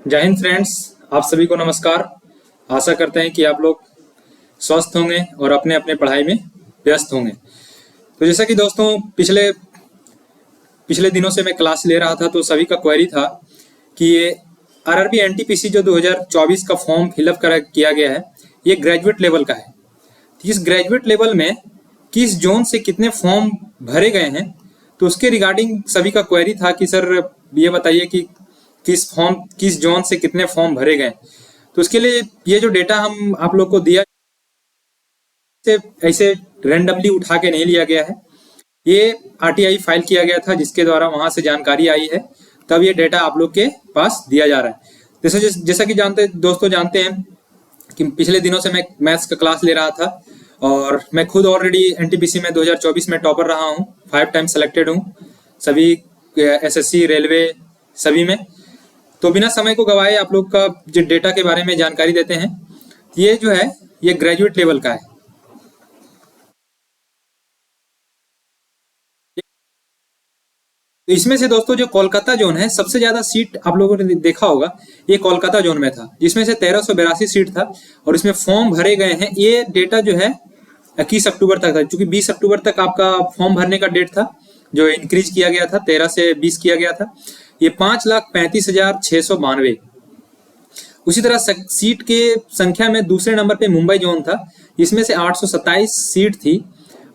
जय हिंद फ्रेंड्स। आप सभी को नमस्कार। आशा करते हैं कि आप लोग स्वस्थ होंगे और अपने अपने पढ़ाई में व्यस्त होंगे। तो जैसा कि दोस्तों पिछले पिछले दिनों से मैं क्लास ले रहा था तो सभी का क्वेरी था कि ये आरआरबी एनटीपीसी जो 2024 का फॉर्म फिलअप किया गया है ये ग्रेजुएट लेवल का है। इस ग्रेजुएट लेवल में किस जोन से कितने फॉर्म भरे गए हैं तो उसके रिगार्डिंग सभी का क्वेरी था कि सर ये बताइए कि किस जोन से कितने फॉर्म भरे गए। तो उसके लिए ये जो डेटा हम आप लोग को दिया ऐसे रेंडमली उठा के नहीं लिया गया है, ये आरटीआई फाइल किया गया था जिसके द्वारा वहां से जानकारी आई है, तब ये डेटा आप लोग के पास दिया जा रहा है। जैसा कि दोस्तों जानते हैं कि पिछले दिनों से मैं मैथ्स का क्लास ले रहा था और मैं खुद ऑलरेडी एनटीपीसी में 2024 में टॉपर रहा हूँ, 5 टाइम सेलेक्टेड हूँ सभी एसएससी रेलवे सभी में। तो बिना समय को गवाए आप लोग का जो डेटा के बारे में जानकारी देते हैं। ये जो है ये ग्रेजुएट लेवल का है। तो इसमें से दोस्तों जो कोलकाता जोन है सबसे ज्यादा सीट आप लोगों ने देखा होगा, ये कोलकाता जोन में था जिसमें से 1382 सीट था और इसमें फॉर्म भरे गए हैं। ये डेटा जो है 21 अक्टूबर तक था, क्योंकि 20 अक्टूबर तक आपका फॉर्म भरने का डेट था जो इंक्रीज किया गया था, 13 से 20 किया गया था। ये 5,35,692। उसी तरह सीट के संख्या में दूसरे नंबर पे मुंबई जोन था, इसमें से 827 सीट थी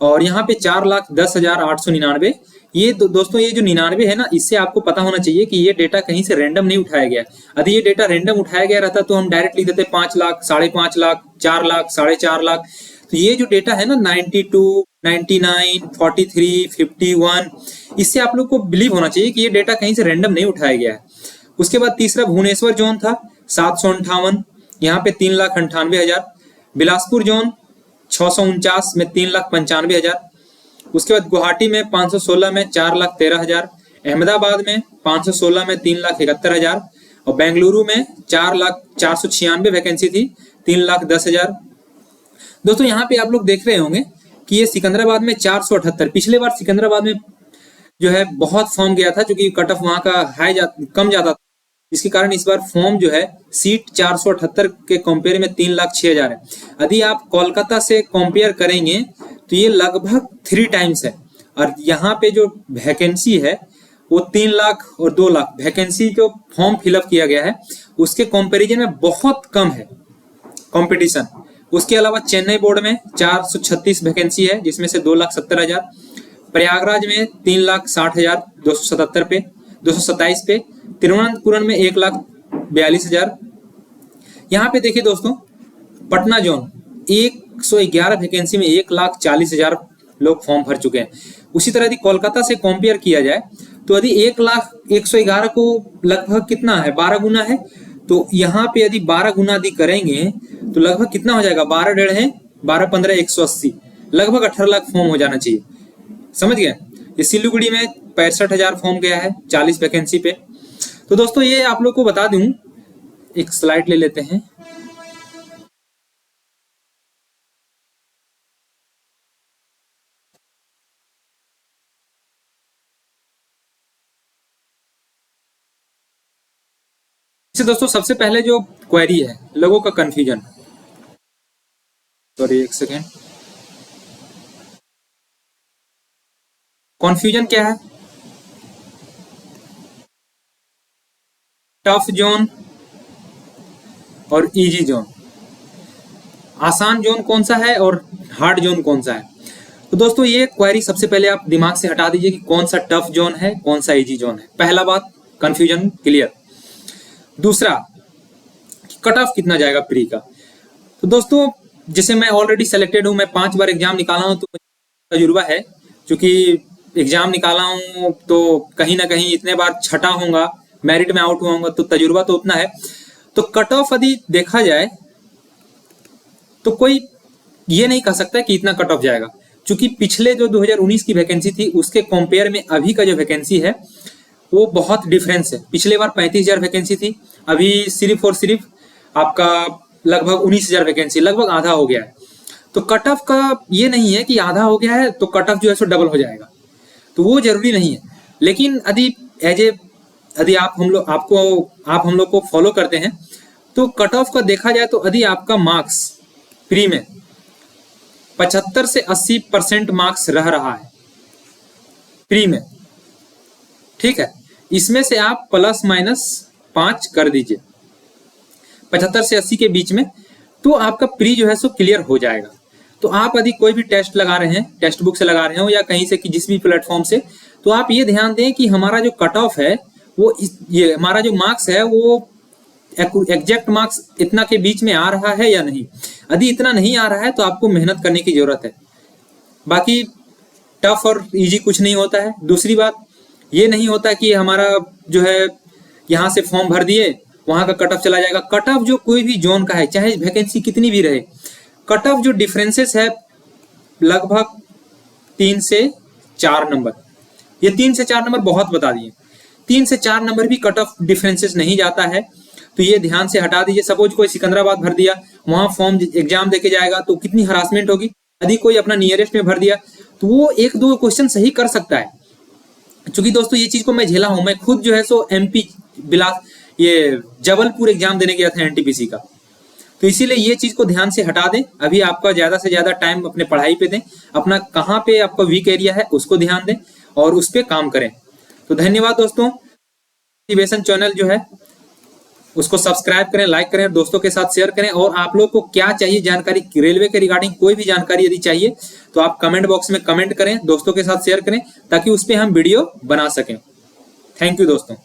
और यहाँ पे 4,10,899। ये दोस्तों ये जो 99 है ना, इससे आपको पता होना चाहिए कि ये डेटा कहीं से रैंडम नहीं उठाया गया। यदि ये डेटा रैंडम उठाया गया रहता तो हम डायरेक्ट लिख देते 5 लाख, 5.5 लाख, 4 लाख, 4.5 लाख। तो ये जो डेटा है ना 92, 99, 43, 51, इससे आप लोग को बिलीव होना चाहिए कि ये डेटा कहीं से रैंडम नहीं उठाया गया है। उसके बाद तीसरा भुवनेश्वर जोन था 758, यहाँ पे 3,98,000। बिलासपुर जोन 649 में 3,95,000। उसके बाद गुवाहाटी में 516 में 4,13,000। अहमदाबाद में 516 में 3,71,000 और बेंगलुरु में 4,496 वैकेंसी थी, 3,10,000। दोस्तों यहाँ पे आप लोग देख रहे होंगे कि ये सिकंदराबाद में 478। पिछले बार सिकंदराबाद में जो है बहुत फॉर्म गया था क्योंकि कट ऑफ वहां का कम जाता था, इसके कारण इस बार फॉर्म जो है सीट 478 के कंपेयर में 3,06,000 है। यदि आप कोलकाता से कंपेयर करेंगे तो ये लगभग 3 टाइम्स है। और यहाँ पे जो वैकेंसी है वो 3 लाख और 2 लाख वैकेंसी जो फॉर्म फिलअप किया गया है उसके कंपैरिजन में बहुत कम है कंपटीशन। उसके अलावा चेन्नई बोर्ड में 436 वैकेंसी है जिसमें से 2,70,000। प्रयागराज में 3,60,000 227 पे। तिरुवनंतपुरम में 1,42,000। यहाँ पे देखिए दोस्तों पटना जोन 111 वैकेंसी में 1,40,000 लोग फॉर्म भर चुके हैं। उसी तरह यदि कोलकाता से कंपेयर किया जाए तो यदि 1,01,11 को लगभग कितना है 12 गुना है, तो यहाँ पे यदि 12 गुना यदि करेंगे तो लगभग कितना हो जाएगा 12 डेढ़ है 12 15 180, लगभग 18 लाख फॉर्म हो जाना चाहिए। समझ गए। ये सिलीगुड़ी में 65,000 फॉर्म गया है 40 वैकेंसी पे। तो दोस्तों ये आप लोग को बता दूं, एक स्लाइड ले लेते हैं। दोस्तों सबसे पहले जो क्वेरी है लोगों का कंफ्यूजन, सॉरी एक सेकेंड, कंफ्यूजन क्या है? टफ जोन और इजी जोन, आसान जोन कौन सा है और हार्ड जोन कौन सा है। तो दोस्तों ये क्वेरी सबसे पहले आप दिमाग से हटा दीजिए कि कौन सा टफ जोन है कौन सा इजी जोन है। पहला बात कंफ्यूजन क्लियर। दूसरा कट ऑफ कितना जाएगा प्री का। तो दोस्तों जैसे मैं ऑलरेडी सेलेक्टेड हूं, मैं 5 बार एग्जाम निकाला हूं तो तजुर्बा है, क्योंकि एग्जाम निकाला हूं तो कहीं ना कहीं इतने बार छटा होऊंगा, मेरिट में आउट हुआ होऊंगा, तो तजुर्बा तो उतना है। तो कट ऑफ यदि देखा जाए तो कोई ये नहीं कह सकता कि इतना कट ऑफ जाएगा, क्योंकि पिछले जो 2019 की वैकेंसी थी उसके कंपेयर में अभी का जो वैकेंसी है वो बहुत डिफरेंस है। पिछले बार 35,000 वैकेंसी थी, अभी सिर्फ और सिर्फ आपका लगभग 19,000 वैकेंसी, लगभग आधा हो गया है। तो कट ऑफ का ये नहीं है कि आधा हो गया है तो कट ऑफ जो है सो डबल हो जाएगा, तो वो जरूरी नहीं है। लेकिन यदि एज ए यदि आप हम लोग को फॉलो करते हैं तो कट ऑफ का देखा जाए तो यदि आपका मार्क्स प्री में 75 से 80% मार्क्स रह रहा है प्री में, ठीक है, इसमें से आप प्लस माइनस 5 कर दीजिए 75 से 80 के बीच में, तो आपका प्री जो है सो क्लियर हो जाएगा। तो आप यदि कोई भी टेस्ट लगा रहे हैं, टेक्स्ट बुक से लगा रहे हो या कहीं से कि जिस भी प्लेटफॉर्म से, तो आप ये ध्यान दें कि हमारा जो कट ऑफ है वो ये हमारा जो मार्क्स है वो एग्जैक्ट मार्क्स इतना के बीच में आ रहा है या नहीं। यदि इतना नहीं आ रहा है तो आपको मेहनत करने की जरूरत है। बाकी टफ और इजी कुछ नहीं होता है। दूसरी बात ये नहीं होता कि हमारा जो है यहाँ से फॉर्म भर दिए वहां का कट ऑफ चला जाएगा। कट ऑफ जो कोई भी जोन का है, चाहे वैकेंसी कितनी भी रहे, कट ऑफ जो डिफरेंसेस है लगभग 3 से 4 नंबर, ये 3 से 4 नंबर बहुत बता दिए। 3 से 4 नंबर भी कट ऑफ डिफरेंसेस नहीं जाता है, तो ये ध्यान से हटा दीजिए। सपोज कोई सिकंदराबाद भर दिया, वहां फॉर्म एग्जाम देके जाएगा तो कितनी हरासमेंट होगी। यदि कोई अपना नियरेस्ट में भर दिया तो वो 1-2 क्वेश्चन सही कर सकता है। क्योंकि दोस्तों ये चीज को मैं झेला हूं, मैं खुद जो है सो MP ये जबलपुर एग्जाम देने गया था NTPC का, तो इसीलिए ये चीज को ध्यान से हटा दें। अभी आपका ज्यादा से ज्यादा टाइम अपने पढ़ाई पे दें, अपना कहाँ पे आपका वीक एरिया है उसको ध्यान दें और उस पर काम करें। तो धन्यवाद दोस्तों। मोटिवेशन चैनल जो है उसको सब्सक्राइब करें, लाइक करें, दोस्तों के साथ शेयर करें। और आप लोग को क्या चाहिए जानकारी रेलवे के रिगार्डिंग, कोई भी जानकारी यदि चाहिए तो आप कमेंट बॉक्स में कमेंट करें, दोस्तों के साथ शेयर करें ताकि उस पर हम वीडियो बना सकें। थैंक यू दोस्तों।